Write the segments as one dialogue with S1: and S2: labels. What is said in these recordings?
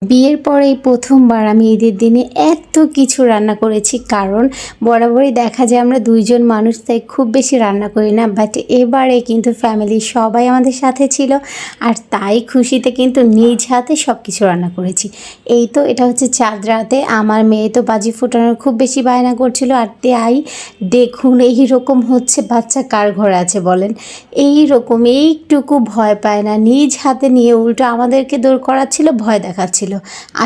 S1: বিয়ের পরেই প্রথমবার আমি ঈদের দিনে এত কিছু রান্না করেছি, কারণ বরাবরই দেখা যায় আমরা দুইজন মানুষ, তাই খুব বেশি রান্না করি না। বাট এবারে কিন্তু ফ্যামিলির সবাই আমাদের সাথে ছিল, আর তাই খুশিতে কিন্তু নিজ হাতে সব কিছু রান্না করেছি। এই তো এটা হচ্ছে চাঁদ রাতে। আমার মেয়ে তো বাজি ফোটানোর খুব বেশি বায়না করছিল, আর তাই দেখুন এইরকম হচ্ছে, বাচ্চা কার ঘরে আছে বলেন, এইরকম এইটুকু ভয় পায় না, নিজ হাতে নিয়ে উল্টো আমাদেরকে দৌড় করাচ্ছিল, ভয় দেখাচ্ছিল।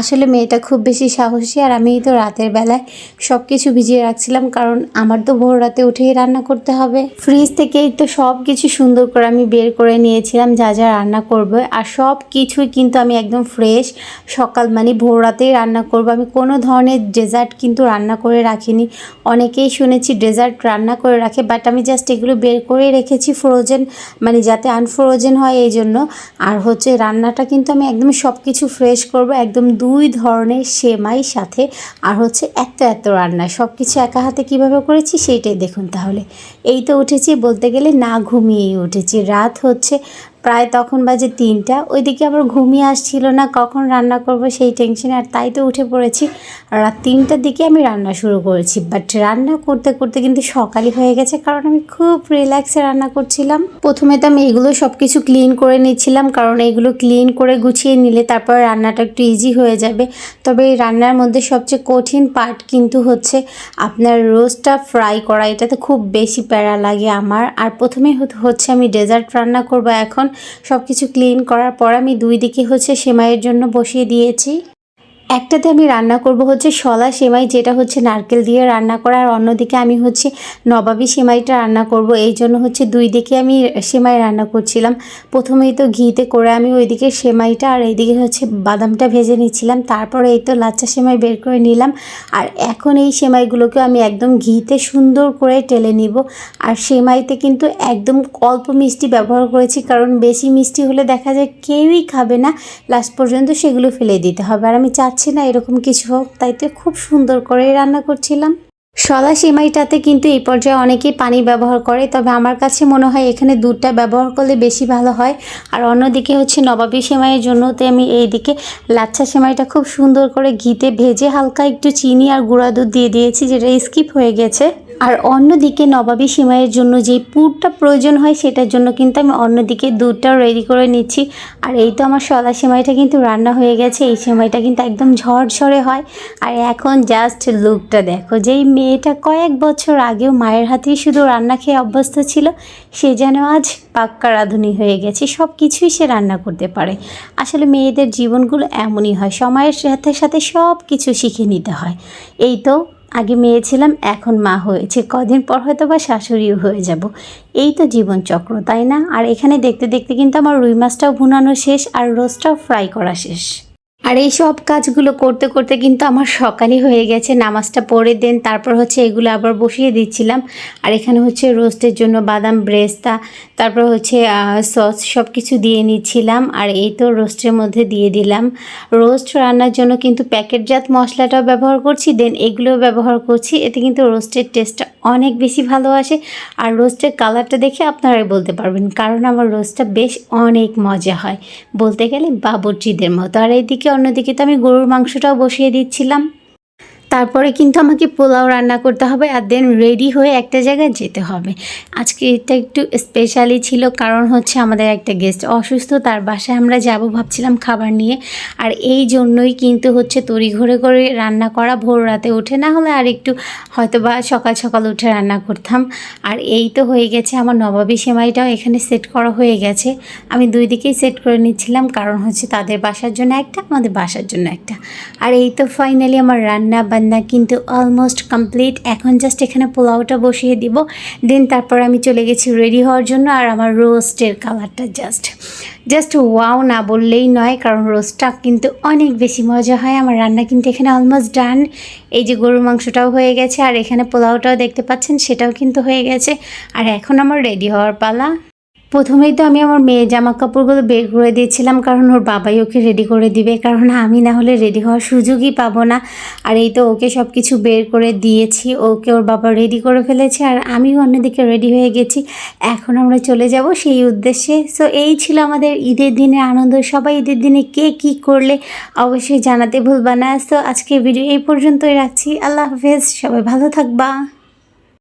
S1: আসলে মেয়েটা খুব বেশি সাহসী, আর আমি তো রাতের বেলায় সব কিছু ভিজিয়ে রাখছিলাম, কারণ আমার তো ভোর রাতে উঠেই রান্না করতে হবে। ফ্রিজ থেকেই তো সব কিছু সুন্দর করে আমি বের করে নিয়েছিলাম, যা যা রান্না করবো, আর সব কিছুই কিন্তু আমি একদম ফ্রেশ সকাল মানে ভোর রাতেই রান্না করব। আমি কোনো ধরনের ডেজার্ট কিন্তু রান্না করে রাখিনি। অনেকেই শুনেছি ডেজার্ট রান্না করে রাখে, বাট আমি জাস্ট এগুলো বের করেই রেখেছি ফ্রোজেন, মানে যাতে আনফ্রোজেন হয় এই জন্য। আর হচ্ছে রান্নাটা কিন্তু আমি একদম সব কিছু ফ্রেশ করব, একদম 2 ধরনের সেমাই সাথে, আর হচ্ছে এত রান্না সব কিছু একা হাতে কীভাবে করেছি সেইটাই দেখুন তাহলে। এই তো উঠেছি, বলতে গেলে না ঘুমিয়েই উঠেছি। রাত হচ্ছে প্রায় তখন বাজে 3টা। ওইদিকে আবার ঘুমিয়ে আসছিল না, কখন রান্না করব সেই টেনশনে, আর তাই তো উঠে পড়েছি। রাত 3টার দিকে আমি রান্না শুরু করেছি, বাট রান্না করতে করতে কিন্তু সকালই হয়ে গেছে, কারণ আমি খুব রিল্যাক্সে রান্না করছিলাম। প্রথমে তো আমি এগুলো সব কিছু ক্লিন করে নিচ্ছিলাম, কারণ এগুলো ক্লিন করে গুছিয়ে নিলে তারপর রান্নাটা একটু ইজি হয়ে যাবে। তবে এই রান্নার মধ্যে সবচেয়ে কঠিন পার্ট কিন্তু হচ্ছে আপনার রোস্টটা ফ্রাই করা, এটাতে খুব বেশি প্যারা লাগে আমার। আর প্রথমেই হচ্ছে আমি ডেজার্ট রান্না করব। এখন সব কিছু ক্লিন করার পর আমি 2 দিকে হচ্ছে সেমাইয়ের জন্য বসিয়ে দিয়েছি। একটাতে আমি রান্না করব হচ্ছে শলা সেমাই, যেটা হচ্ছে নারকেল দিয়ে রান্না করা, আর অন্যদিকে আমি হচ্ছে নবাবী সেমাইটা রান্না করব। এই জন্য হচ্ছে 2 দিকে আমি সেমাই রান্না করছিলাম। প্রথমেই তো ঘিতে করে আমি ওইদিকে সেমাইটা আর এইদিকে হচ্ছে বাদামটা ভেজে নিচ্ছিলাম, তারপরে এই তো লাচ্চা সেমাই বের করে নিলাম। আর এখন এই সেমাইগুলোকে আমি একদম ঘিতে সুন্দর করে টেলে নিব। আর সেমাইতে কিন্তু একদম অল্প মিষ্টি ব্যবহার করেছি, কারণ বেশি মিষ্টি হলে দেখা যায় কেউই খাবে না, লাস্ট পর্যন্ত সেগুলো ফেলে দিতে হবে, আর আমি চাচ্ছি না এরকম কিছু হোক, তাই তো খুব সুন্দর করে রান্না করছিলাম। শলা সেমাইটাতে কিন্তু এই পর্যায়ে অনেকেই পানি ব্যবহার করে, তবে আমার কাছে মনে হয় এখানে দুধটা ব্যবহার করলে বেশি ভালো হয়। আর অন্যদিকে হচ্ছে নবাবী সেমাইয়ের জন্যতে আমি এইদিকে লাচ্ছা সেমাইটা খুব সুন্দর করে ঘিতে ভেজে হালকা একটু চিনি আর গুঁড়া দুধ দিয়ে দিয়েছি, যেটা স্কিপ হয়ে গেছে। আর অন্যদিকে নবাবী সেমাইয়ের জন্য যেই পুরটা প্রয়োজন হয় সেটার জন্য কিন্তু আমি অন্যদিকে দুধটাও রেডি করে নিচ্ছি। আর এই তো আমার শলা সেমাইটা কিন্তু রান্না হয়ে গেছে। এই সেমাইটা কিন্তু একদম ঝরঝরে হয়। আর এখন জাস্ট লুকটা দেখো, যেই মেয়েটা কয়েক বছর আগেও মায়ের হাতেই শুধু রান্না খেয়ে অভ্যস্ত ছিল, সে যেন আজ পাক্কা রাঁধুনি হয়ে গেছে, সব কিছুই সে রান্না করতে পারে। আসলে মেয়েদের জীবনগুলো এমনই হয়, সময়ের সাথে সাথে সব কিছু শিখে নিতে হয়। এই তো আগে মেয়ে ছিলাম, এখন মা হয়েছে, কদিন পর হয়তো বা শাশুড়িও হয়ে যাব। এই তো জীবনচক্র, তাই না? আর এখানে দেখতে দেখতে কিন্তু আমার রুই মাছটাও ভুনানো শেষ, আর রোস্টটাও ফ্রাই করা শেষ। আর এই সব কাজগুলো করতে করতে কিন্তু আমার সকালই হয়ে গেছে। নামাজটা পড়ে দেন তারপর হচ্ছে এগুলো আবার বসিয়ে দিচ্ছিলাম। আর এখানে হচ্ছে রোস্টের জন্য বাদাম ব্রেস্তা, তারপর হচ্ছে সস সব কিছু দিয়ে নিচ্ছিলাম। আর এই তো রোস্টের মধ্যে দিয়ে দিলাম। রোস্ট রান্নার জন্য কিন্তু প্যাকেটজাত মশলাটাও ব্যবহার করছি, দেন এগুলোও ব্যবহার করছি। এতে কিন্তু রোস্টের টেস্টটা অনেক বেশি ভালো আসে। আর রোস্টের কালারটা দেখে আপনারাই বলতে পারবেন, কারণ আমার রোস্টটা বেশ অনেক মজা হয়, বলতে গেলে বাবুর্চিদের মতো। আর এইদিকে অন্যদিকে তো আমি গরুর মাংসটাও বসিয়ে দিচ্ছিলাম। তারপরে কিন্তু আমাকে পোলাও রান্না করতে হবে, আর দেন রেডি হয়ে একটা জায়গায় যেতে হবে। আজকে এটা একটু স্পেশালি ছিল, কারণ হচ্ছে আমাদের একটা গেস্ট অসুস্থ, তার বাসায় আমরা যাব ভাবছিলাম খাবার নিয়ে। আর এই জন্যই কিন্তু হচ্ছে তড়িঘড়ি করে রান্না করা, ভোর রাতে উঠে, না হলে আর একটু হয়তো বা সকাল সকাল উঠে রান্না করতাম। আর এই তো হয়ে গেছে আমার নবাবী সেমাইটাও এখানে সেট করা হয়ে গেছে। আমি 2 দিকেই সেট করে নিচ্ছিলাম, কারণ হচ্ছে তাদের বাসার জন্য একটা, আমাদের বাসার জন্য একটা। আর এই তো ফাইনালি আমার রান্না বান্না কিন্তু অলমোস্ট কমপ্লিট। এখন জাস্ট এখানে পোলাওটা বসিয়ে দিব, দেন তারপর আমি চলে গেছি রেডি হওয়ার জন্য। আর আমার রোস্টের কালারটা জাস্ট ওয়াও না বললেই নয়, কারণ রোস্টটা কিন্তু অনেক বেশি মজা হয়। আমার রান্না কিন্তু এখানে অলমোস্ট ডান। এই যে গরুর মাংসটাও হয়ে গেছে, আর এখানে পোলাওটাও দেখতে পাচ্ছেন, সেটাও কিন্তু হয়ে গেছে। আর এখন আমার রেডি হওয়ার পালা। প্রথমেই তো আমি আমার মেয়ের জামা কাপড়গুলো বের করে দিয়েছিলাম, কারণ ওর বাবাই ওকে রেডি করে দিবে, কারণ আমি না হলে রেডি হওয়ার সুযোগই পাবো না। আর এই তো ওকে সব কিছু বের করে দিয়েছি, ওকে ওর বাবা রেডি করে ফেলেছে, আর আমিও অন্যদিকে রেডি হয়ে গেছি। এখন আমরা চলে যাব সেই উদ্দেশ্যে। সো এই ছিল আমাদের ঈদের দিনের আনন্দ। সবাই ঈদের দিনে কে কী করলে অবশ্যই জানাতে ভুলবা না। সো আজকের ভিডিও এই পর্যন্তই রাখছি। আল্লাহ হাফেজ, সবাই ভালো থাকবা।